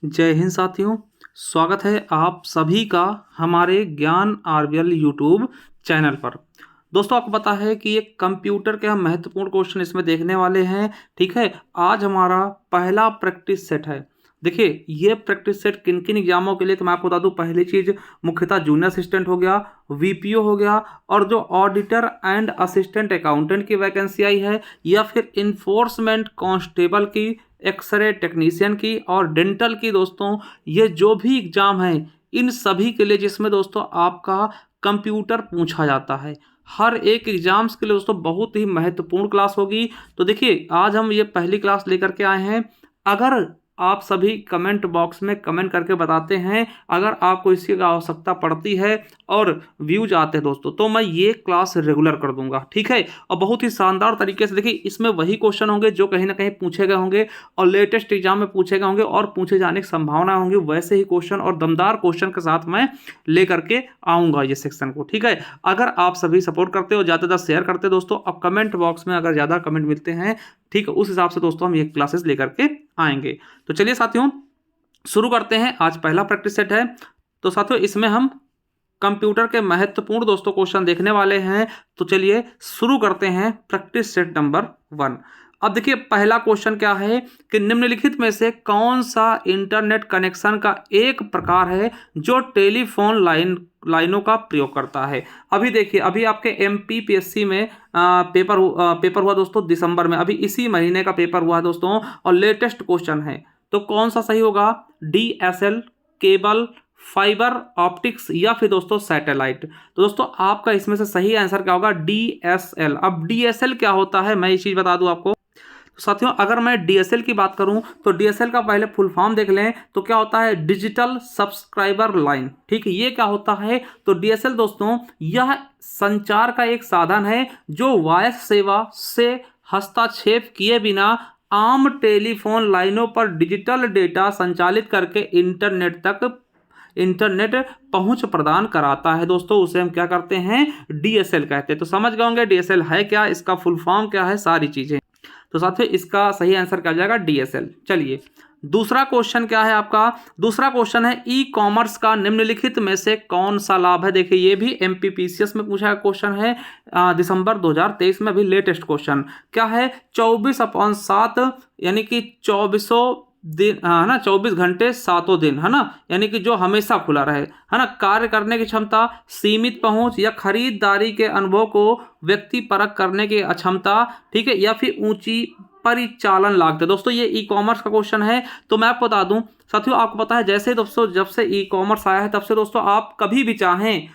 जय हिंद साथियों। स्वागत है आप सभी का हमारे ज्ञान आरबीएल यूट्यूब चैनल पर। दोस्तों, आपको पता है कि एक कंप्यूटर के हम महत्वपूर्ण क्वेश्चन इसमें देखने वाले हैं। ठीक है, आज हमारा पहला प्रैक्टिस सेट है। देखिए, ये प्रैक्टिस सेट किन किन एग्जामों के लिए, तो मैं आपको बता दूं। पहली चीज मुख्यतः जूनियर असिस्टेंट हो गया, वीपीओ हो गया, और जो ऑडिटर एंड असिस्टेंट अकाउंटेंट की वैकेंसी आई है, या फिर इन्फोर्समेंट कांस्टेबल की, एक्सरे टेक्नीशियन की, और डेंटल की। दोस्तों, ये जो भी एग्जाम है इन सभी के लिए जिसमें दोस्तों आपका कंप्यूटर पूछा जाता है, हर एक एग्जाम्स के लिए दोस्तों बहुत ही महत्वपूर्ण क्लास होगी। तो देखिए, आज हम ये पहली क्लास लेकर के आए हैं। अगर आप सभी कमेंट बॉक्स में कमेंट करके बताते हैं अगर आपको इसकी आवश्यकता पड़ती है और व्यूज आते हैं दोस्तों, तो मैं ये क्लास रेगुलर कर दूंगा। ठीक है, और बहुत ही शानदार तरीके से। देखिए, इसमें वही क्वेश्चन होंगे जो कहीं ना कहीं पूछे गए होंगे और लेटेस्ट एग्जाम में पूछे गए होंगे और पूछे जाने की संभावना होंगी। वैसे ही क्वेश्चन और दमदार क्वेश्चन के साथ मैं लेकर के आऊँगा ये सेक्शन को। ठीक है, अगर आप सभी सपोर्ट करते हो, ज़्यादा से ज़्यादा शेयर करते हो दोस्तों, और कमेंट बॉक्स में अगर ज़्यादा कमेंट मिलते हैं, ठीक है, उस हिसाब से दोस्तों हम ये क्लासेस लेकर के आएंगे। तो चलिए साथियों, शुरू करते हैं। आज पहला प्रैक्टिस सेट है। तो साथियों, इसमें हम कंप्यूटर के महत्वपूर्ण दोस्तों क्वेश्चन देखने वाले हैं। तो चलिए शुरू करते हैं प्रैक्टिस सेट नंबर 1। अब देखिए, पहला क्वेश्चन क्या है कि निम्नलिखित में से कौन सा इंटरनेट कनेक्शन का एक प्रकार है जो टेलीफोन लाइनों का प्रयोग करता है। अभी देखिए, अभी आपके एमपीपीएससी में पेपर हुआ दोस्तों दिसंबर में। अभी इसी महीने का पेपर हुआ है दोस्तों, और लेटेस्ट क्वेश्चन है। तो कौन सा सही होगा? डीएसएल, केबल, फाइबर ऑप्टिक्स, या फिर दोस्तों सैटेलाइट। तो दोस्तों आपका इसमें से सही आंसर क्या होगा? डीएसएल। अब डीएसएल क्या होता है मैं ये चीज बता दूं आपको। तो साथियों, अगर मैं डीएसएल की बात करूं तो डीएसएल का पहले फुल फॉर्म देख लें तो क्या होता है? Digital subscriber line. ठीक है, ये क्या होता है? तो डीएसएल दोस्तों यह संचार का एक साधन है जो वॉयस सेवा से हस्तक्षेप किए बिना आम टेलीफोन लाइनों पर डिजिटल डेटा संचालित करके इंटरनेट पहुंच प्रदान कराता है दोस्तों। उसे हम क्या करते हैं? डीएसएल कहते हैं। तो समझ गए होंगे डीएसएल है क्या, इसका फुल फॉर्म क्या है, सारी चीजें। तो साथियों, इसका सही आंसर क्या हो जाएगा? डीएसएल। चलिए, दूसरा क्वेश्चन क्या है आपका? दूसरा क्वेश्चन है ई कॉमर्स का निम्नलिखित में से कौन सा लाभ है। देखिए, ये भी एमपीपीसीएस में पूछा गया क्वेश्चन है, दिसंबर 2023 में। अभी लेटेस्ट क्वेश्चन क्या है? 24/7 यानी कि 24 दिन, है ना, 24 घंटे 7 दिन, है ना, यानी कि जो हमेशा खुला रहे, है ना। कार्य करने की क्षमता, सीमित पहुंच, या खरीदारी के अनुभव को व्यक्ति परख करने की अक्षमता, ठीक है, या फिर ऊंची परिचालन लागत। दोस्तों ये ई कॉमर्स का क्वेश्चन है। तो मैं आपको बता दूं साथियों, आपको पता है जैसे दोस्तों जब से ई कॉमर्स आया है तब से दोस्तों आप कभी भी चाहें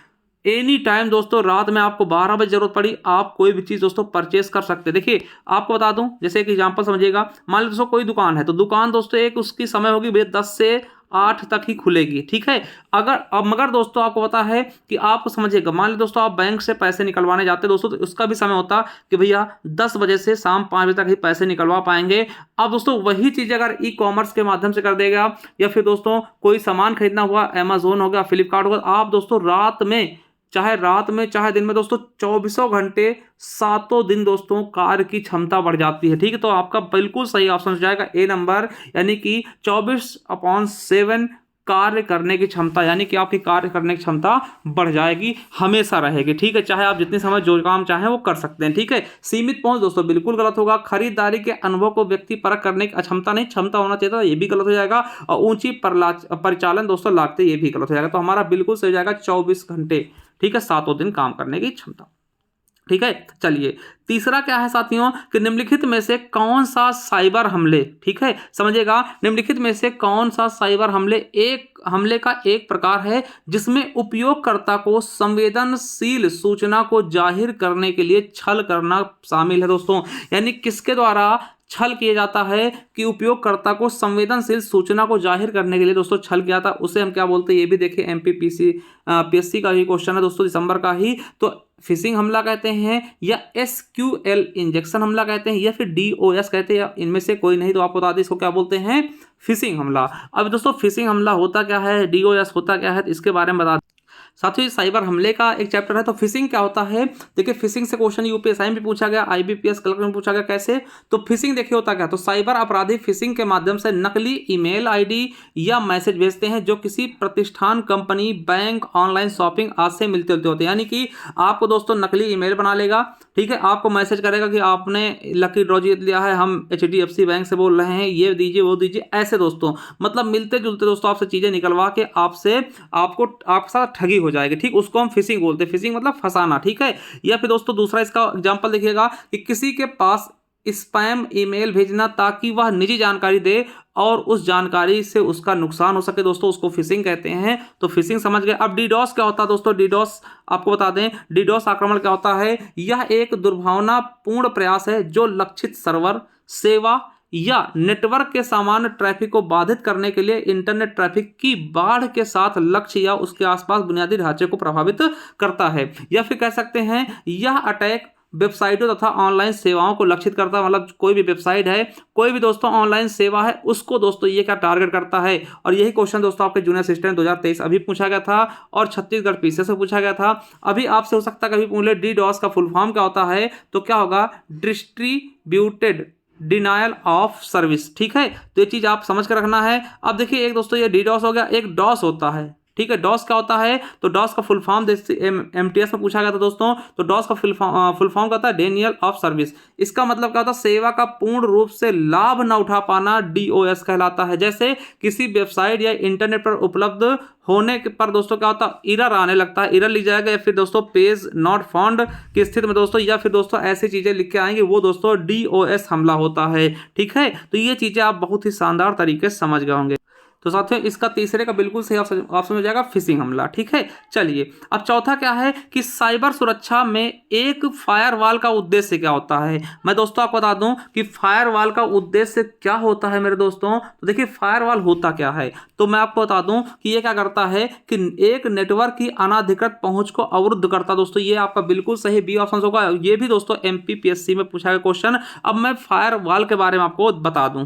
एनी टाइम दोस्तों, रात में आपको 12 बजे जरूरत पड़ी, आप कोई भी चीज दोस्तों परचेस कर सकते हैं। देखिए, आपको बता दूं, जैसे एक एग्जांपल समझिएगा। मान लो दोस्तों कोई दुकान है, तो दुकान दोस्तों एक उसकी समय होगी भैया 10 से 8 तक ही खुलेगी। ठीक है, मगर दोस्तों आपको पता है कि आपको समझिएगा, मान लो दोस्तों आप बैंक से पैसे निकलवाने जाते हैं दोस्तों, तो उसका भी समय होता कि भैया 10 बजे से शाम 5 बजे तक ही पैसे निकलवा पाएंगे। अब दोस्तों वही चीज अगर ई कॉमर्स के माध्यम से कर देगा, या फिर दोस्तों कोई सामान खरीदना हुआ, अमेजोन हो गया, फ्लिपकार्ट हो गया, आप दोस्तों रात में चाहे दिन में दोस्तों 24 घंटे 7 दिन दोस्तों कार्य की क्षमता बढ़ जाती है। ठीक है, तो आपका बिल्कुल सही ऑप्शन हो जाएगा ए नंबर, यानी कि 24/7 कार्य करने की क्षमता, यानी कि आपकी कार्य करने की क्षमता बढ़ जाएगी, हमेशा रहेगी। ठीक है, चाहे आप जितने समय जो काम चाहें वो कर सकते हैं। ठीक है, सीमित पहुंच दोस्तों बिल्कुल गलत होगा। खरीदारी के अनुभव को व्यक्ति परख करने की क्षमता नहीं, क्षमता होना चाहिए था, ये भी गलत हो जाएगा। और ऊंची परिचालन दोस्तों लागते, ये भी गलत हो जाएगा। तो हमारा बिल्कुल सही हो जाएगा 24 घंटे, ठीक है, 7 दिन काम करने की क्षमता। ठीक है, चलिए तीसरा क्या है साथियों कि निम्नलिखित में से कौन सा साइबर हमले, ठीक है, समझिएगा, निम्नलिखित में से कौन सा साइबर हमले का एक प्रकार है जिसमें उपयोगकर्ता को संवेदनशील सूचना को जाहिर करने के लिए छल करना शामिल है दोस्तों। यानी किसके द्वारा छल किया जाता है कि उपयोगकर्ता को संवेदनशील सूचना को जाहिर करने के लिए दोस्तों छल किया था, उसे हम क्या बोलते हैं? ये भी देखिए एमपीपीएससी का ही क्वेश्चन है दोस्तों, दिसंबर का ही। तो फिशिंग हमला कहते हैं, या एसक्यूएल इंजेक्शन हमला कहते हैं, या फिर डीओएस कहते हैं, या इनमें से कोई नहीं। तो आपको बता दें इसको क्या बोलते हैं? फिशिंग हमला। अब दोस्तों फिशिंग हमला होता क्या है, डीओएस होता क्या है, इसके बारे में बता। साथ ही साइबर हमले का एक चैप्टर है। तो फिशिंग क्या होता है, देखिए फिशिंग से क्वेश्चन यूपीएसआई में भी पूछा गया, आईबीपीएस क्लर्क में पूछा गया। कैसे, तो फिशिंग देखिए होता क्या, तो साइबर अपराधी फिशिंग के माध्यम से नकली ईमेल आईडी या मैसेज भेजते हैं जो किसी प्रतिष्ठान, कंपनी, बैंक, ऑनलाइन शॉपिंग आज से मिलते जुलते होते हैं। यानी कि आपको दोस्तों नकली ईमेल बना लेगा, ठीक है, आपको मैसेज करेगा कि आपने लकी ड्रॉ जीत लिया है, हम एचडीएफसी बैंक से बोल रहे हैं, ये दीजिए वो दीजिए, ऐसे दोस्तों मतलब मिलते जुलते दोस्तों आपसे चीजें निकलवा के आपसे आपको आपके साथ ठगी हो जाएगी, ठीक, उसको हम फिशिंग बोलते हैं। फिशिंग मतलब फंसाना, ठीक है। या फिर दोस्तों दूसरा इसका एग्जांपल देखिएगा कि किसी के पास स्पैम ईमेल भेजना ताकि वह निजी जानकारी दे और उस जानकारी से उसका नुकसान हो सके, दोस्तों उसको फिशिंग कहते हैं। तो फिशिंग समझ गए। अब डीडॉस क्या होता है दोस्तों, डीडॉस आपको बता दें, डीडॉस आक्रमण क्या होता है, यह एक दुर्भावनापूर्ण प्रयास है जो लक्षित सर्वर, सेवा या नेटवर्क के सामान्य ट्रैफिक को बाधित करने के लिए इंटरनेट ट्रैफिक की बाढ़ के साथ लक्ष्य या उसके आसपास बुनियादी ढांचे को प्रभावित करता है। या फिर कह सकते हैं यह अटैक वेबसाइटों तथा ऑनलाइन सेवाओं को लक्षित करता है, मतलब कोई भी वेबसाइट है, कोई भी दोस्तों ऑनलाइन सेवा है, उसको दोस्तों ये क्या टारगेट करता है। और यही क्वेश्चन दोस्तों आपके जूनियर असिस्टेंट 2023 अभी पूछा गया था और छत्तीसगढ़ पीसीएस से पूछा गया था। अभी आपसे हो सकता है कभी पूछ ले डीडॉस का फुल फॉर्म क्या होता है, तो क्या होगा, डिस्ट्रीब्यूटेड डिनायल ऑफ सर्विस, ठीक है। तो ये चीज आप समझ कर रखना है। अब देखिए एक दोस्तों ये डीडॉस हो गया, एक डॉस होता है, ठीक है। डॉस क्या होता है, तो डॉस का फुल फॉर्म एमटीएस में पूछा गया था दोस्तों, तो डॉस का फुल फॉर्म क्या होता है, डेनियल ऑफ सर्विस। इसका मतलब क्या होता है, सेवा का पूर्ण रूप से लाभ न उठा पाना, डीओएस कहलाता है। जैसे किसी वेबसाइट या इंटरनेट पर उपलब्ध होने पर दोस्तों क्या होता है, एरर आने लगता है, एरर लिख जाएगा, या फिर दोस्तों पेज नॉट फाउंड की स्थिति में दोस्तों, या फिर दोस्तों ऐसी चीजें लिख के आएंगे, वो दोस्तों डीओएस हमला होता है, ठीक है। तो ये चीजें आप बहुत ही शानदार तरीके से समझ गए होंगे। तो साथियों इसका तीसरे का बिल्कुल सही ऑप्शन हो जाएगा फिशिंग हमला, ठीक है। चलिए अब चौथा क्या है कि साइबर सुरक्षा में एक फायरवॉल का उद्देश्य क्या होता है। मैं दोस्तों आपको बता दूं कि फायरवॉल का उद्देश्य क्या होता है मेरे दोस्तों। तो देखिए फायरवॉल होता क्या है, तो मैं आपको बता दूं कि ये क्या करता है कि एक नेटवर्क की अनाधिकृत पहुंच को अवरुद्ध करता। दोस्तों ये आपका बिल्कुल सही बी ऑप्शन होगा। ये भी दोस्तों एमपीपीएससी में पूछा गया क्वेश्चन। अब मैं फायरवॉल के बारे में आपको बता दूं।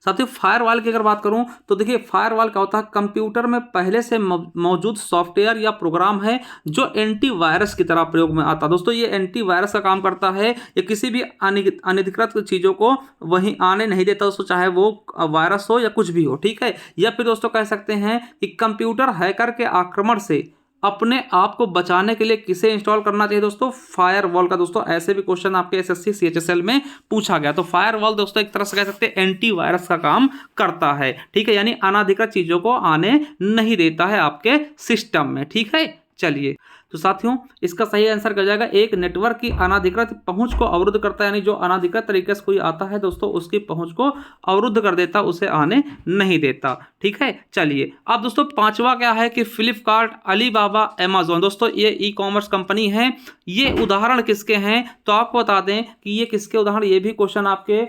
साथियों फायरवॉल की अगर बात करूं तो देखिए फायरवॉल क्या होता है, कंप्यूटर में पहले से मौजूद सॉफ्टवेयर या प्रोग्राम है जो एंटीवायरस की तरह प्रयोग में आता है। दोस्तों ये एंटीवायरस का काम करता है, ये किसी भी अनधिकृत चीजों को वहीं आने नहीं देता दोस्तों, चाहे वो वायरस हो या कुछ भी हो, ठीक है। या फिर दोस्तों कह सकते हैं कि कंप्यूटर हैकर के आक्रमण से अपने आप को बचाने के लिए किसे इंस्टॉल करना चाहिए दोस्तों, फायरवॉल का। दोस्तों ऐसे भी क्वेश्चन आपके एसएससी सीएचएसएल में पूछा गया। तो फायरवॉल दोस्तों एक तरह से कह सकते हैं एंटीवायरस का काम करता है, ठीक है, यानी अनाधिकृत चीजों को आने नहीं देता है आपके सिस्टम में, ठीक है। चलिए तो साथियों इसका सही आंसर कर जाएगा एक नेटवर्क की अनाधिकृत पहुंच को अवरुद्ध करता है, यानी जो अनाधिकृत तरीके से कोई आता है दोस्तों उसकी पहुंच को अवरुद्ध कर देता, उसे आने नहीं देता, ठीक है। चलिए अब दोस्तों पांचवा क्या है कि फ्लिपकार्ट, अलीबाबा, अमेजोन, दोस्तों ये ई कॉमर्स कंपनी है। ये उदाहरण किसके हैं, तो आपको बता दें कि ये किसके उदाहरण, ये भी क्वेश्चन आपके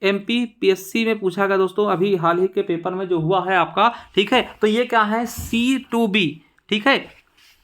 एमपीपीएससी में पूछा गया दोस्तों, अभी हाल ही के पेपर में जो हुआ है आपका, ठीक है। तो ये क्या है, C2B, ठीक है,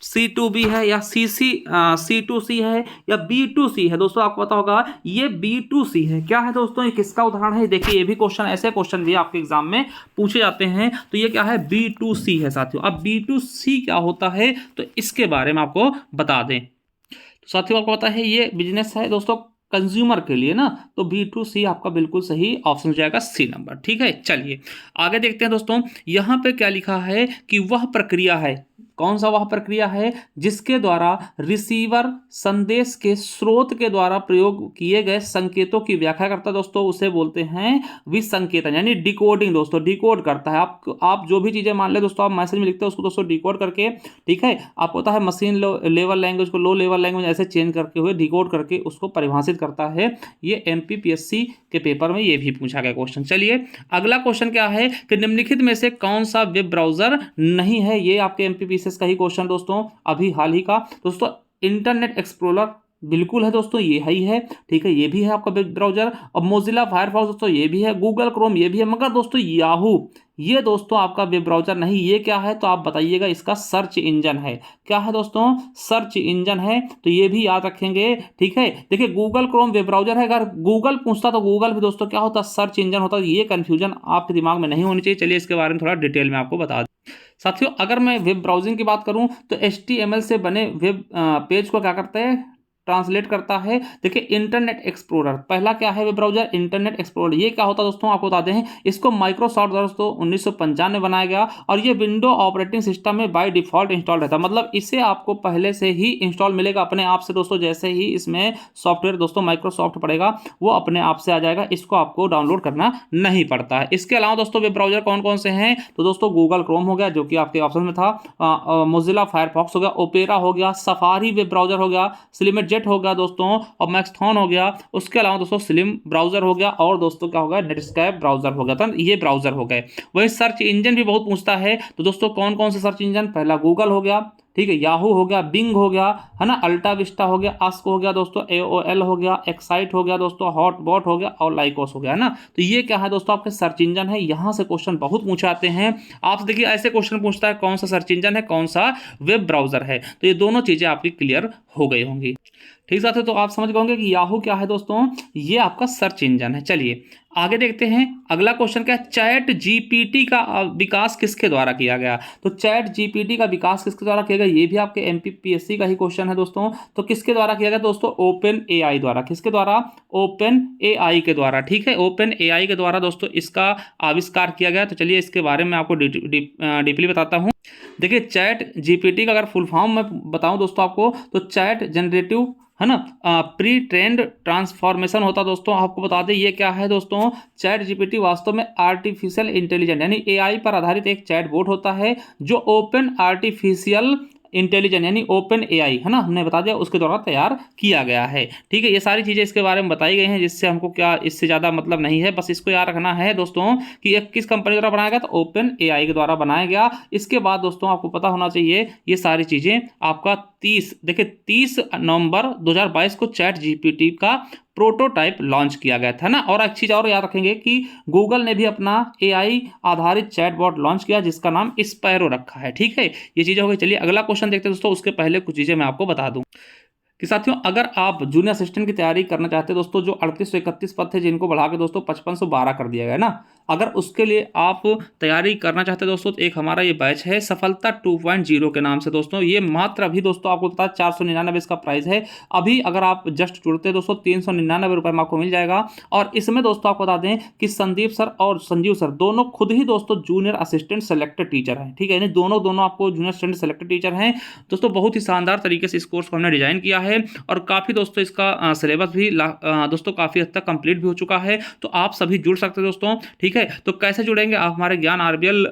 C2B है या C2C है या B2C है। दोस्तों आपको पता होगा ये B2C है। क्या है दोस्तों, ये किसका उदाहरण है, देखिए ये भी क्वेश्चन, ऐसे क्वेश्चन भी आपके एग्जाम में पूछे जाते हैं। तो ये क्या है, B2C है साथियों। अब B2C क्या होता है तो इसके बारे में आपको बता दें। तो साथियों आपको पता है ये बिजनेस है दोस्तों कंज्यूमर के लिए ना, तो B2C आपका बिल्कुल सही ऑप्शन हो जाएगा C नंबर, ठीक है। चलिए आगे देखते हैं दोस्तों, यहाँ पे क्या लिखा है कि वह प्रक्रिया है, कौन सा वह प्रक्रिया है जिसके द्वारा रिसीवर संदेश के स्रोत के द्वारा प्रयोग किए गए संकेतों की व्याख्या करता है दोस्तों, उसे बोलते हैं विसंकेतन, यानी डिकोडिंग। दोस्तों डिकोड करता है, आप जो भी चीजें मान ले दोस्तों, आप मैसेज में लिखते हैं उसको दोस्तों डिकोड करके, ठीक है, आपको पता है मशीन लेवल लैंग्वेज को लो लेवल लैंग्वेज ऐसे चेंज करके हुए डिकोड करके उसको परिभाषित करता है। ये एमपीपीएससी के पेपर में ये भी पूछा गया क्वेश्चन। चलिए अगला क्वेश्चन क्या है कि निम्नलिखित में से कौन सा वेब ब्राउजर नहीं है, ये आपके एमपीपीएससी का ही क्वेश्चन दोस्तों अभी हाल ही का। दोस्तों इंटरनेट एक्सप्लोरर बिल्कुल है दोस्तों, ये ही है, ठीक है, ये भी है आपका वेब ब्राउजर। और मोजिला फायरफॉक्स दोस्तों ये भी है, गूगल क्रोम ये भी है, मगर दोस्तों याहू ये दोस्तों आपका वेब ब्राउजर नहीं। ये क्या है तो आप बताइएगा, इसका सर्च इंजन है। क्या है दोस्तों, सर्च इंजन है, तो ये भी याद रखेंगे, ठीक है। देखिए गूगल क्रोम वेब ब्राउजर है, अगर गूगल पूछता तो गूगल भी दोस्तों क्या होता, सर्च इंजन होता। ये कंफ्यूजन आपके दिमाग में नहीं होनी चाहिए। चलिए इसके बारे में थोड़ा डिटेल में आपको बता दें। साथियों अगर मैं वेब ब्राउजिंग की बात करूं तो HTML से बने वेब पेज को क्या करते हैं, ट्रांसलेट करता है। देखिए इंटरनेट एक्सप्लोरर, पहला क्या है वेब ब्राउजर, इंटरनेट एक्सप्लोरर। ये क्या होता है दोस्तों, आपको बताते हैं। इसको माइक्रोसॉफ्ट दोस्तों 1995 में बनाया गया और ये विंडो ऑपरेटिंग सिस्टम में बाय डिफॉल्ट इंस्टॉल रहता है। मतलब इसे आपको पहले से ही इंस्टॉल मिलेगा अपने आप से दोस्तों। जैसे ही इसमें सॉफ्टवेयर दोस्तों माइक्रोसॉफ्ट पड़ेगा वो अपने आप से आ जाएगा, इसको आपको डाउनलोड करना नहीं पड़ता है। इसके अलावा दोस्तों वेब ब्राउजर कौन कौन से हैं, तो दोस्तों गूगल क्रोम हो गया जो कि आपके ऑप्शन में था, मोजिला फायरफॉक्स हो गया, ओपेरा हो गया, सफारी वेब ब्राउजर हो गया, स्लिमेट जेट हो गया दोस्तों, और मैक्सथॉन हो गया। उसके अलावा दोस्तों स्लिम ब्राउजर हो गया और दोस्तों क्या होगा, नेटस्कैप ब्राउजर हो गया। तो ये ब्राउजर हो गए। वही सर्च इंजन भी बहुत पूछता है, तो दोस्तों कौन कौन से सर्च इंजन, पहला गूगल हो गया, ठीक है, याहू हो गया, बिंग हो गया, है ना, अल्टा विस्टा हो गया, आस्क हो गया दोस्तों, AOL हो गया, एक्साइट हो गया दोस्तों, हॉटबॉट हो गया और लाइकोस हो गया, है ना। तो ये क्या है दोस्तों, आपके सर्च इंजन है। यहाँ से क्वेश्चन बहुत पूछे आते हैं आपसे। देखिए ऐसे क्वेश्चन पूछता है कौन सा सर्च इंजन है, कौन सा वेब ब्राउजर है। तो ये दोनों चीजें आपकी क्लियर हो गई होंगी। ठीक साथियों, तो आप समझ गए होंगे कि याहू क्या है दोस्तों, ये आपका सर्च इंजन है। चलिए आगे देखते हैं। अगला क्वेश्चन क्या है, चैट जीपीटी का विकास किसके द्वारा किया गया। तो चैट जीपीटी का विकास किसके द्वारा किया गया, ये भी आपके MPPSC का ही क्वेश्चन है दोस्तों। तो किसके द्वारा किया गया दोस्तों, ओपन AI द्वारा। किसके द्वारा, ओपन AI के द्वारा। ठीक है, ओपन AI के द्वारा दोस्तों इसका आविष्कार किया गया। तो चलिए इसके बारे में आपको डीपली बताता हूँ। देखिए चैट जीपीटी का अगर फुल फॉर्म मैं बताऊं दोस्तों आपको, तो चैट जनरेटिव, है ना, प्री ट्रेंड ट्रांसफॉर्मेशन होता दोस्तों। आपको बता दें ये क्या है दोस्तों, चैट जीपीटी वास्तव में आर्टिफिशियल इंटेलिजेंस यानी AI पर आधारित एक चैट बोट होता है जो ओपन आर्टिफिशियल इंटेलिजेंस यानी ओपन AI, है ना, हमने बता दिया, उसके द्वारा तैयार किया गया है। ठीक है, ये सारी चीज़ें इसके बारे में बताई गई हैं, जिससे हमको क्या इससे ज़्यादा मतलब नहीं है। बस इसको याद रखना है दोस्तों कि एक किस कंपनी द्वारा बनाया गया, तो ओपन AI के द्वारा बनाया गया। इसके बाद दोस्तों आपको पता होना चाहिए ये सारी चीज़ें। आपका 30 नवंबर 2022 को चैट जीपीटी का प्रोटोटाइप लॉन्च किया गया था ना। और एक चीज़ और याद रखेंगे कि गूगल ने भी अपना AI आधारित चैटबॉट लॉन्च किया जिसका नाम स्पैरो रखा है। ठीक है, ये चीज़ें हो गई। चलिए अगला क्वेश्चन देखते हैं दोस्तों। उसके पहले कुछ चीज़ें मैं आपको बता दूं कि साथियों अगर आप जूनियर असिस्टेंट की तैयारी करना चाहते हैं दोस्तों, जो 3831 पद थे जिनको बढ़ा के दोस्तों 5512 कर दिया गया ना, अगर उसके लिए आप तैयारी करना चाहते हैं दोस्तों, तो एक हमारा ये बैच है सफलता 2.0 के नाम से दोस्तों। ये मात्र अभी दोस्तों आपको पता है 499 इसका प्राइस है। अभी अगर आप जस्ट जुड़ते हैं दोस्तों 399 रुपये में आपको मिल जाएगा। और इसमें दोस्तों आपको बता दें कि संदीप सर और संजीव सर दोनों खुद ही दोस्तों जूनियर असिस्टेंट सेलेक्टेड टीचर हैं। ठीक है, यानी दोनों आपको जूनियर असिस्टेंट सेलेक्टेड टीचर हैं दोस्तों। बहुत ही शानदार तरीके से इस कोर्स को हमने डिजाइन किया है और काफ़ी दोस्तों इसका सिलेबस भी दोस्तों काफ़ी हद तक कंप्लीट भी हो चुका है। तो आप सभी जुड़ सकते हैं दोस्तों। ठीक है, तो कैसे जुड़ेंगे आप, हमारे ज्ञान RBL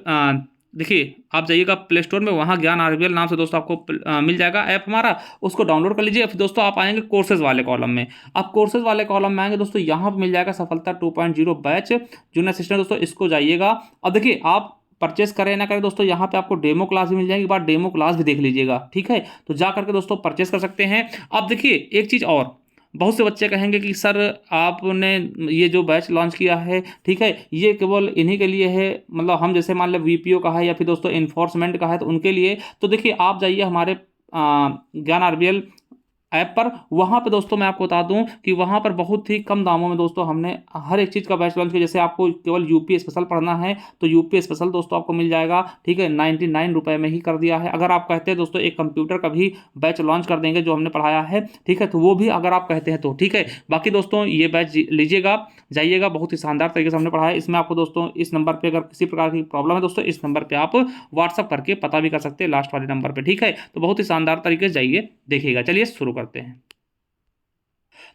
देखिए आप जाइएगा प्ले स्टोर में, वहाँ ज्ञान RBL नाम से दोस्तों आपको मिल जाएगा ऐप हमारा, उसको डाउनलोड कर लीजिए। फिर दोस्तों आप आएंगे कोर्सेज वाले कॉलम में। आप कोर्सेज वाले कॉलम में आएंगे दोस्तों, यहाँ पर मिल जाएगा सफलता 2.0 बैच जूनियर असिस्टेंट दोस्तों, इसको जाइएगा। अब देखिए आप परचेस करें ना करें दोस्तों, यहाँ पे आपको डेमो क्लास भी मिल जाएगी, एक बार डेमो क्लास भी देख लीजिएगा। ठीक है, तो जा करके दोस्तों परचेस कर सकते हैं। अब देखिए एक चीज़ और, बहुत से बच्चे कहेंगे कि सर आपने ये जो बैच लॉन्च किया है, ठीक है, ये केवल इन्हीं के लिए है, मतलब हम जैसे मान लो VPO का है या फिर दोस्तों इन्फोर्समेंट का है, तो उनके लिए। तो देखिए आप जाइए हमारे ज्ञान RBL ऐप पर, वहाँ पे दोस्तों मैं आपको बता दूं कि वहाँ पर बहुत ही कम दामों में दोस्तों हमने हर एक चीज़ का बैच लॉन्च किया। जैसे आपको केवल UP स्पेशल पढ़ना है तो UP स्पेशल दोस्तों आपको मिल जाएगा। ठीक है, 99 रुपये में ही कर दिया है। अगर आप कहते हैं दोस्तों एक कंप्यूटर का भी बैच लॉन्च कर देंगे जो हमने पढ़ाया है, ठीक है, तो वो भी अगर आप कहते हैं तो ठीक है। बाकी दोस्तों ये बैच लीजिएगा, जाइएगा, बहुत ही शानदार तरीके से हमने पढ़ाया है। इसमें आपको दोस्तों इस नंबर पर अगर किसी प्रकार की प्रॉब्लम है दोस्तों, इस नंबर पर आप व्हाट्सअप करके पता भी कर सकते हैं, लास्ट वाले नंबर पर। ठीक है, तो बहुत ही शानदार तरीके से जाइए, देखिएगा। चलिए शुरू करते हैं।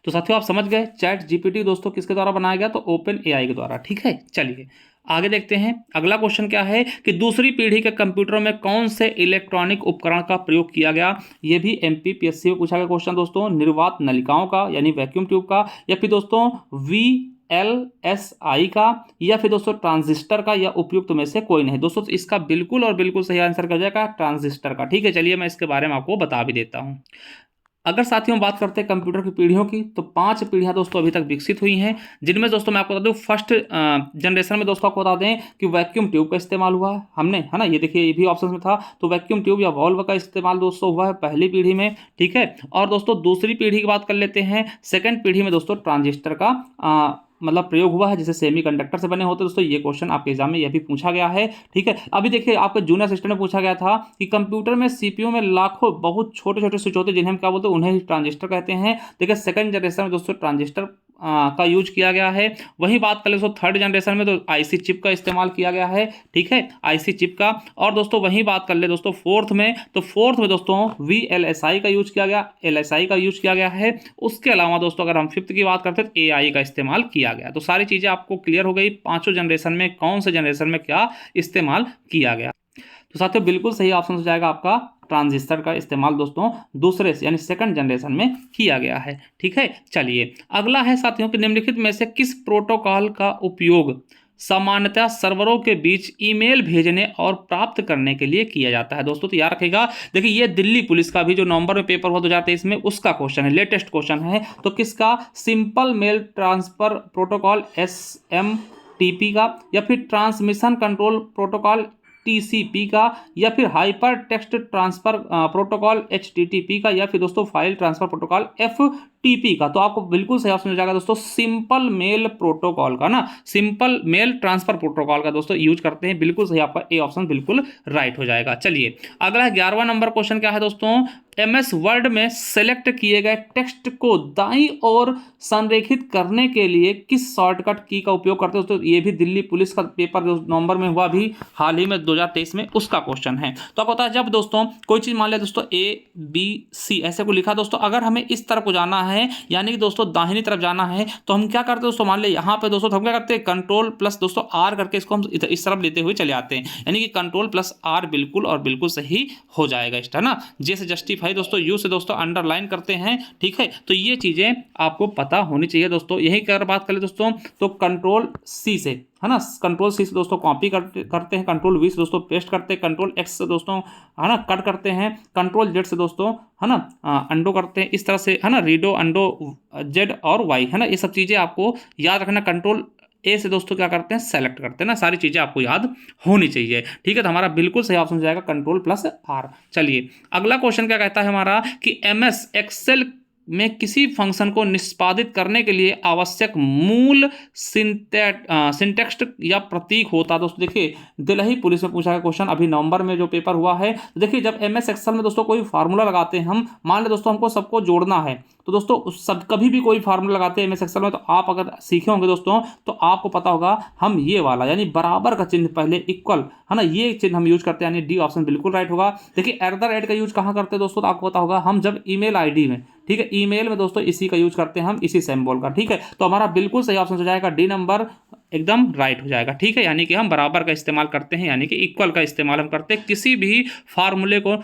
तो साथियों आप समझ गए चैट जीपीटी दोस्तों किसके द्वारा बनाया गया, तो ओपन AI के द्वारा। ठीक है, चलिए आगे देखते हैं। अगला क्वेश्चन क्या है कि दूसरी पीढ़ी के कंप्यूटरों में कौन से इलेक्ट्रॉनिक उपकरण का प्रयोग किया गया। ये भी MPPSC में पूछा गया क्वेश्चन दोस्तों। निर्वात नलिकाओं का यानी वैक्यूम ट्यूब का, या फिर दोस्तों VLSI का, या फिर दोस्तों ट्रांजिस्टर का, या उपयुक्त में से कोई नहीं। दोस्तों इसका बिल्कुल और बिल्कुल सही आंसर कर जाएगा ट्रांजिस्टर का। ठीक है, चलिए मैं इसके बारे में आपको बता भी देता हूँ। अगर साथियों बात करते हैं कंप्यूटर की पीढ़ियों की, तो 5 पीढ़ियां दोस्तों अभी तक विकसित हुई हैं, जिनमें दोस्तों मैं आपको बता दूं फर्स्ट जनरेशन में दोस्तों आपको बता दें कि वैक्यूम ट्यूब का इस्तेमाल हुआ है हमने, है ना, ये देखिए ये भी ऑप्शन में था। तो वैक्यूम ट्यूब या वॉल्व का इस्तेमाल दोस्तों हुआ है पहली पीढ़ी में। ठीक है, और दोस्तों दूसरी पीढ़ी की बात कर लेते हैं। सेकेंड पीढ़ी में दोस्तों ट्रांजिस्टर का मतलब प्रयोग हुआ है, जैसे सेमीकंडक्टर से बने होते हैं दोस्तों। ये क्वेश्चन आपके एग्जाम में यह भी पूछा गया है, ठीक है। अभी देखिए आपके जूनियर असिस्टेंट में पूछा गया था कि कंप्यूटर में सीपीयू में लाखों बहुत छोटे छोटे स्विच होते हैं जिन्हें हम क्या बोलते हैं, उन्हें ट्रांजिस्टर कहते हैं। देखिए सेकंड जनरेशन में दोस्तों ट्रांजिस्टर का यूज किया गया है। वही बात कर ले दोस्तों थर्ड जनरेशन में तो आईसी चिप का इस्तेमाल किया गया है, ठीक है, आईसी चिप का। और दोस्तों वही बात कर ले दोस्तों फोर्थ में, तो फोर्थ में दोस्तों वीएलएसआई का यूज किया गया, एलएसआई का यूज किया गया है। उसके अलावा दोस्तों अगर हम फिफ्थ की बात करते हैं तो एआई का इस्तेमाल किया गया। तो सारी चीजें आपको क्लियर हो गई, पांचों जनरेशन में कौन से जनरेशन में क्या इस्तेमाल किया गया। तो साथियों बिल्कुल सही ऑप्शन हो जाएगा आपका ट्रांजिस्टर का इस्तेमाल दोस्तों दूसरे यानी सेकंड जनरेशन में किया गया है, ठीक है। चलिए अगला है साथियों कि निम्नलिखित में से किस प्रोटोकॉल का उपयोग सामान्यतः सर्वरों के बीच ईमेल भेजने और प्राप्त करने के लिए किया जाता है। दोस्तों तो याद रखिएगा, देखिए ये दिल्ली पुलिस का भी जो नवंबर में पेपर हुआ 2023 में उसका क्वेश्चन है, लेटेस्ट क्वेश्चन है। तो किसका, simple mail transfer protocol SMTP का, या फिर ट्रांसमिशन कंट्रोल प्रोटोकॉल TCP का, या फिर hyper text transfer protocol HTTP का, या फिर दोस्तों फाइल ट्रांसफर प्रोटोकॉल FTP का। तो आपको बिल्कुल सही ऑप्शन हो जाएगा दोस्तों सिंपल मेल प्रोटोकॉल का ना, सिंपल मेल ट्रांसफर प्रोटोकॉल का दोस्तों यूज करते हैं। बिल्कुल सही, आपका ए ऑप्शन बिल्कुल राइट हो जाएगा। चलिए अगला 11वां नंबर क्वेश्चन क्या है दोस्तों, MS वर्ड में सेलेक्ट किए गए टेक्स्ट को दाईं ओर संरेखित करने के लिए किस शॉर्टकट की का उपयोग करते हो। तो ये भी दिल्ली पुलिस का पेपर जो नवंबर में हुआ भी हाल ही में 2023 में उसका क्वेश्चन है। तो आपको पता है जब दोस्तों कोई चीज मान लिया दोस्तों ABC ऐसे को लिखा दोस्तों, अगर हमें इस तरफ को जाना है यानी कि दोस्तों दाहिनी तरफ जाना है तो हम क्या करते हैं दोस्तों, मान लिया यहाँ पे दोस्तों तो हम क्या करते हैं कंट्रोल प्लस दोस्तों R करके इसको हम इस तरफ लेते हुए चले आते हैं, यानी कि कंट्रोल प्लस R बिल्कुल और बिल्कुल सही हो जाएगा इस, है ना। जैसे जस्टिफाई दोस्तों यू से दोस्तों अंडरलाइन करते हैं, ठीक है। तो ये चीजें आपको पता होनी चाहिए दोस्तों। यही अगर बात करें दोस्तों तो कंट्रोल C से, है ना, कंट्रोल C से दोस्तों कॉपी करते हैं, कंट्रोल V से दोस्तों पेस्ट करते हैं, कंट्रोल X से दोस्तों है ना कट करते हैं, कंट्रोल Z से दोस्तों है ना अंडो करते हैं, इस तरह से है ना, रीडो अंडो Z और Y, है ना। ये सब चीजें आपको याद रखना। कंट्रोल A से दोस्तों क्या करते हैं, सेलेक्ट करते हैं ना। सारी चीजें आपको याद होनी चाहिए, ठीक है। तो हमारा बिल्कुल सही ऑप्शन हो जाएगा कंट्रोल प्लस R। चलिए अगला क्वेश्चन क्या कहता है हमारा कि MS एक्सेल में किसी फंक्शन को निष्पादित करने के लिए आवश्यक मूल सिंटेक्स्ट या प्रतीक होता है। दोस्तों देखिए दिल्ली पुलिस में पूछा गया क्वेश्चन अभी नवंबर में जो पेपर हुआ है। तो देखिए जब MS एक्सेल में दोस्तों कोई फार्मूला लगाते हैं हम, मान लें दोस्तों हमको सबको जोड़ना है, तो दोस्तों उस सब कभी भी कोई फार्मूला लगाते हैं MS एक्सेल में, तो आप अगर सीखे होंगे दोस्तों तो आपको पता होगा हम ये वाला यानी बराबर का चिन्ह पहले इक्वल, है ना, ये चिन्ह हम यूज करते हैं, यानी डी ऑप्शन बिल्कुल राइट होगा। देखिए @ का यूज कहाँ करते हैं दोस्तों, तो आपको पता होगा हम जब ईमेल ID में, ठीक है, ईमेल में दोस्तों इसी का यूज करते हैं हम, इसी सिंबल का, ठीक है। तो हमारा बिल्कुल सही ऑप्शन हो जाएगा डी नंबर, एकदम राइट हो जाएगा, ठीक है। यानी कि हम बराबर का इस्तेमाल करते हैं, यानी कि इक्वल का इस्तेमाल हम करते हैं किसी भी फार्मूले को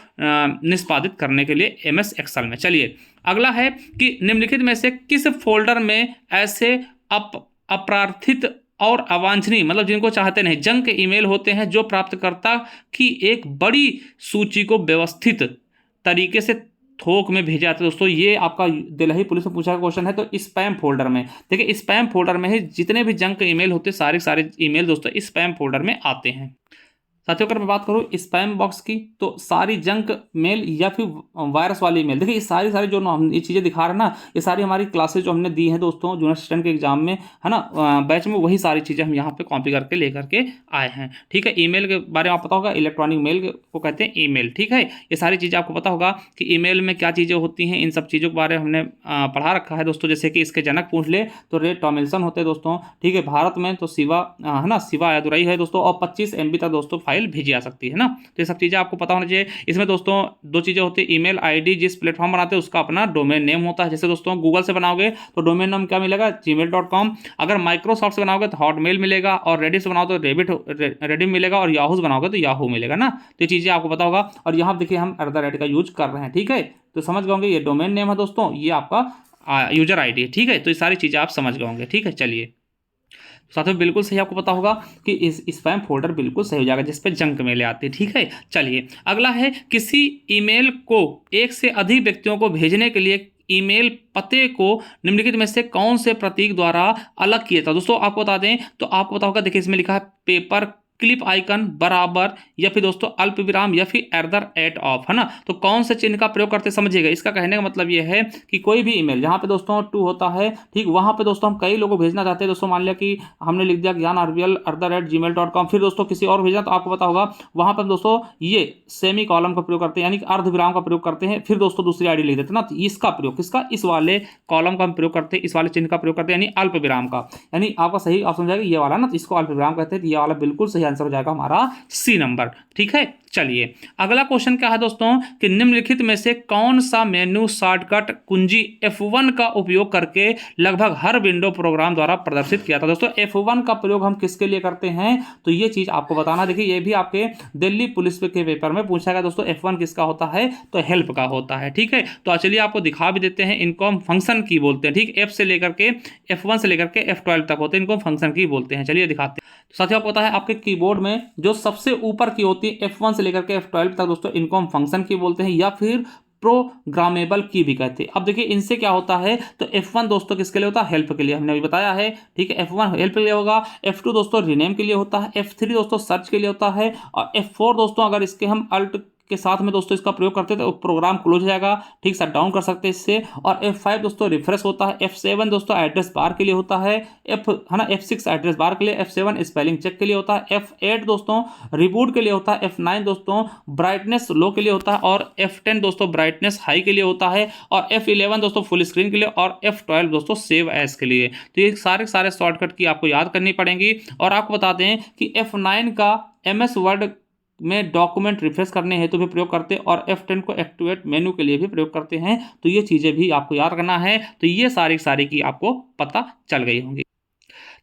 निष्पादित करने के लिए MS एक्सेल में। चलिए अगला है कि निम्नलिखित में से किस फोल्डर में ऐसे अप्रार्थित और अवांछनीय मतलब जिनको चाहते नहीं जंक ईमेल होते हैं जो प्राप्तकर्ता की एक बड़ी सूची को व्यवस्थित तरीके से थोक में भेजा जाता है। दोस्तों ये आपका दिल्ली पुलिस में पूछा क्वेश्चन है। तो स्पैम फोल्डर में, देखिए स्पैम फोल्डर में ही जितने भी जंक ईमेल होते हैं सारे ईमेल दोस्तों स्पैम फोल्डर में आते हैं। साथियों अगर मैं बात करूँ स्पैम बॉक्स की, तो सारी जंक मेल या फिर वायरस वाली ईमेल, देखिए ये सारी जो हम ये चीज़ें दिखा रहे हैं ना, ये सारी हमारी क्लासेज जो हमने दी हैं दोस्तों जूनियर असिस्टेंट के एग्जाम में, है ना, बैच में, वही सारी चीज़ें हम यहाँ पे कॉपी करके लेकर के आए हैं, ठीक है। ईमेल के बारे में आपको पता होगा, इलेक्ट्रॉनिक मेल को कहते हैं ईमेल, ठीक है। ये सारी चीज़ें आपको पता होगा कि ईमेल में क्या चीज़ें होती हैं, इन सब चीज़ों के बारे में हमने पढ़ा रखा है दोस्तों। जैसे कि इसके जनक पूछ ले तो रे टॉमिल्सन होते हैं दोस्तों, ठीक है। भारत में तो शिवा, है ना, शिवा अदुरई है दोस्तों, और 25 MB तक दोस्तों फाइल भेजी जा सकती है ना। तो ये सब चीजें आपको पता होना चाहिए। इसमें दोस्तों दो चीजें होती है, ईमेल ID जिस प्लेटफॉर्म बनाते हैं उसका अपना डोमेन नेम होता है। जैसे दोस्तों गूगल से बनाओगे तो डोमेन नेम क्या मिलेगा, gmail.com। अगर माइक्रोसॉफ्ट से बनाओगे तो हॉटमेल मिलेगा, और रेडिट से बनाओगे तो रेडिट मिलेगा, और याहू से बनाओगे तो याहू मिलेगा ना। तो ये चीजें आपको पता होगा। और यहाँ देखिए हम @ का यूज कर रहे हैं, ठीक है। तो समझ गए होंगे ये डोमेन नेम है दोस्तों, ये आपका यूजर ID है, ठीक है। तो ये सारी चीजें आप समझ गए होंगे, ठीक है। चलिए साथियों बिल्कुल सही आपको पता होगा कि इस स्पैम फोल्डर बिल्कुल सही हो जाएगा जिस पे जंक मेल आती है, ठीक है। चलिए अगला है किसी ईमेल को एक से अधिक व्यक्तियों को भेजने के लिए ईमेल पते को निम्नलिखित में से कौन से प्रतीक द्वारा अलग किया था। दोस्तों आपको बता दें तो आपको पता होगा, देखिए इसमें लिखा है पेपर क्लिप आइकन बराबर या फिर दोस्तों अल्प विराम या फिर @ ऑफ, है ना। तो कौन से चिन्ह का प्रयोग करते समझिएगा। इसका कहने का मतलब ये है कि कोई भी ईमेल जहां पे दोस्तों टू होता है, ठीक, वहां पे दोस्तों हम कई लोगों को भेजना चाहते हैं दोस्तों। मान लिया कि हमने लिख दिया gyanrbl@gmail.com, फिर दोस्तों किसी और भेजना, तो आपको पता होगा वहां पर दोस्तों ये सेमी कॉलम का प्रयोग करते हैं, यानी कि अर्धविराम का प्रयोग करते हैं, फिर दोस्तों दूसरी आईडी लिख देते हैं ना। तो इसका प्रयोग किसका, इस वाले कॉलम का हम प्रयोग करते हैं, इस वाले चिन्ह का प्रयोग करते हैं, यानी अल्प विराम का। यानी आपका सही ऑप्शन हो जाएगा ये वाला ना, तो इसको अल्प विराम कहते हैं। ये वाला बिल्कुल सही आंसर हो जाएगा हमारा सी नंबर। ठीक है, चलिए अगला क्वेश्चन क्या है दोस्तों कि निम्नलिखित में से कौन सा मेनू शॉर्टकट कुंजी F1 का उपयोग करके लगभग हर विंडो प्रोग्राम द्वारा प्रदर्शित किया था। दोस्तों F1 का प्रयोग हम किसके लिए करते हैं, तो ये चीज आपको बताना। देखिए ये भी आपके दिल्ली पुलिस के पेपर में पूछा गया दोस्तों। F1 किसका होता है, तो हेल्प का होता है। ठीक है, तो चलिए आपको दिखा भी देते हैं। इनको हम फंक्शन की बोलते हैं। ठीक, F1 से लेकर के F12 तक होते हैं, इनको फंक्शन की बोलते हैं। चलिए दिखाते हैं। तो साथियों आपको पता है आपके कीबोर्ड में जो सबसे ऊपर की होती है F1 से लेकर के F12 तक दोस्तों, इनको हम फंक्शन की बोलते हैं या फिर प्रोग्रामेबल की भी कहते हैं। अब देखिए इनसे क्या होता है, तो F1 दोस्तों किसके लिए होता है, हेल्प के लिए, हमने अभी बताया है। ठीक है, F1 हेल्प के लिए होगा, F2 दोस्तों रीनेम के लिए होता है, F3 दोस्तों सर्च के लिए होता है, और F4 दोस्तों अगर इसके हम अल्ट के साथ में दोस्तों इसका प्रयोग करते हैं तो प्रोग्राम क्लोज हो जाएगा, ठीक, शट डाउन कर सकते हैं इससे। और F5 दोस्तों रिफ्रेश होता है, F7 दोस्तों एड्रेस बार के लिए होता है, F6 एड्रेस बार के लिए, F7 स्पेलिंग चेक के लिए होता है, F8 दोस्तों रिबूट के लिए होता है, F9 दोस्तों ब्राइटनेस लो के लिए होता है, और F10 दोस्तों ब्राइटनेस हाई के लिए होता है, और F11 दोस्तों फुल स्क्रीन के लिए, और F12 दोस्तों सेव एज के लिए। तो ये सारे शॉर्टकट की आपको याद करनी पड़ेंगी। और आपको बता दें कि F9 का MS वर्ड में डॉक्यूमेंट रिफ्रेश करने हेतु भी प्रयोग करते हैं, और F10 को एक्टिवेट मेनू के लिए भी प्रयोग करते हैं। तो ये चीज़ें भी आपको याद करना है। तो ये सारी की आपको पता चल गई होंगी।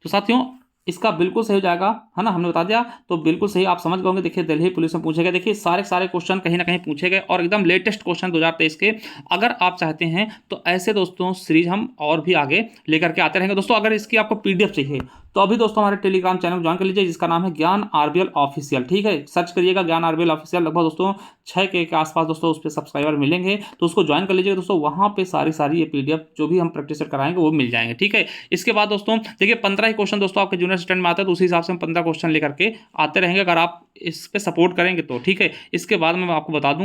तो साथियों इसका बिल्कुल सही हो जाएगा, है ना, हमने बता दिया। तो बिल्कुल सही आप समझ गए होंगे। देखिए दिल्ली पुलिस में पूछे गए, देखिए सारे क्वेश्चन कहीं ना कहीं पूछे गए, और एकदम लेटेस्ट क्वेश्चन 2023 के। अगर आप चाहते हैं तो ऐसे दोस्तों सीरीज हम और भी आगे लेकर के आते रहेंगे दोस्तों। अगर इसकी आपको PDF चाहिए तो अभी दोस्तों हमारे टेलीग्राम चैनल ज्वाइन कर लीजिए, जिसका नाम है ज्ञान RBL ऑफिशियल। ठीक है, सर्च करिएगा ज्ञान RBL ऑफिशियल। लगभग दोस्तों 6K के आसपास दोस्तों उस पर सब्सक्राइबर मिलेंगे, तो उसको ज्वाइन कर लीजिएगा दोस्तों। वहाँ पे सारी ये PDF जो भी हम प्रैक्टिस कराएंगे वो मिल जाएंगे। ठीक है, इसके बाद दोस्तों देखिए 15 ही क्वेश्चन दोस्तों आपके जूनियर असिस्टेंट में आते हैं, तो उसी हिसाब से हम 15 क्वेश्चन लेकर के आते रहेंगे, अगर आप इस पे सपोर्ट करेंगे तो। ठीक है, इसके बाद मैं आपको बता दूं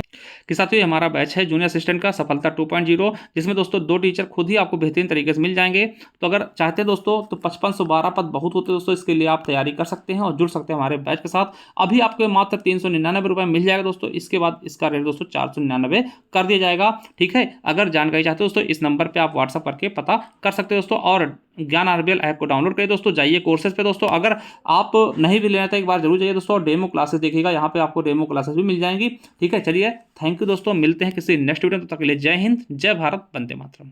कि साथियों हमारा बैच है जूनियर असिस्टेंट का सफलता 2.0, जिसमें दोस्तों 2 टीचर खुद ही आपको बेहतरीन तरीके से मिल जाएंगे। तो अगर चाहते हैं दोस्तों तो 5512 पद बहुत होते हैं दोस्तों, इसके लिए आप तैयारी कर सकते हैं और जुड़ सकते हैं हमारे बैच के साथ। अभी आपको मात्र 399 रुपये मिल जाएगा दोस्तों। इसके बाद इसका रेट दोस्तों 499 कर दिया जाएगा। ठीक है, अगर जानकारी चाहते हो दोस्तों इस नंबर पर आप व्हाट्सअप करके पता कर सकते हो दोस्तों। और ज्ञान RBL ऐप को डाउनलोड करिए दोस्तों, जाइए कोर्सेज पे दोस्तों। अगर आप नहीं भी लेना था एक बार जरूर जाइए दोस्तों, और डेमो क्लासेस देखिएगा, यहाँ पे आपको डेमो क्लासेस भी मिल जाएंगी। ठीक है, चलिए थैंक यू दोस्तों, मिलते हैं किसी नेक्स्ट वीडियो में। तब तक के लिए जय हिंद, जय भारत, वंदे मातरम।